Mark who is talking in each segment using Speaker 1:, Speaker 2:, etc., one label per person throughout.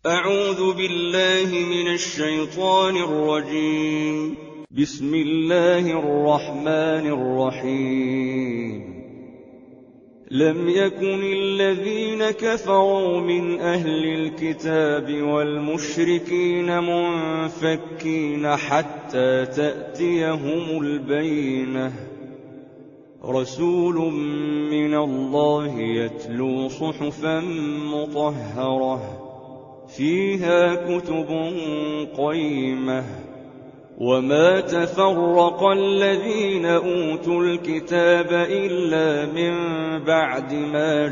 Speaker 1: أعوذ بالله من الشيطان الرجيم. بسم الله الرحمن الرحيم. لم يكن الذين كفروا من أهل الكتاب والمشركين منفكين حتى تأتيهم البينة. رسول من الله يتلو صحفا مطهرة فيها كتب قيمة. وما تفرق الذين أوتوا الكتاب إلا من بعد ما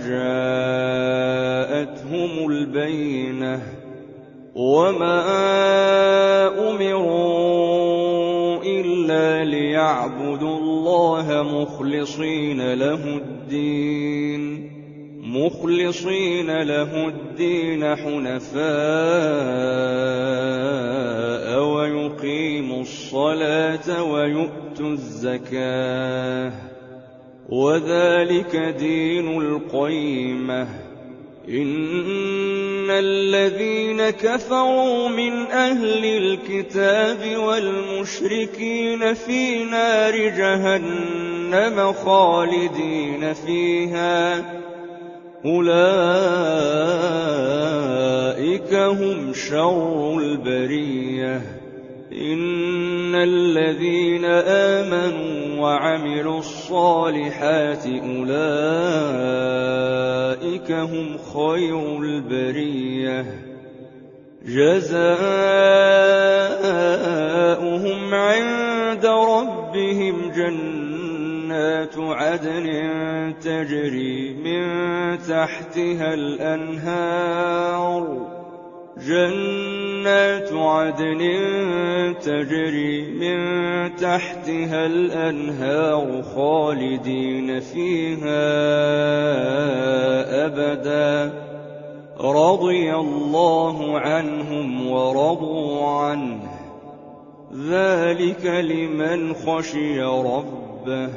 Speaker 1: جاءتهم البينة. وما أمروا إلا ليعبدوا الله مخلصين له الدين حنفاء ويقيموا الصلاة ويؤتوا الزكاة وذلك دين القيمة. إن الذين كفروا من أهل الكتاب والمشركين في نار جهنم خالدين فيها أولئك هم شر البرية. إن الذين آمنوا وعملوا الصالحات أولئك هم خير البرية. جزاؤهم عند ربهم جنات عدن تجري من تحتها الأنهار خالدين فيها أبدا. رضي الله عنهم ورضوا عنه ذلك لمن خشي ربه.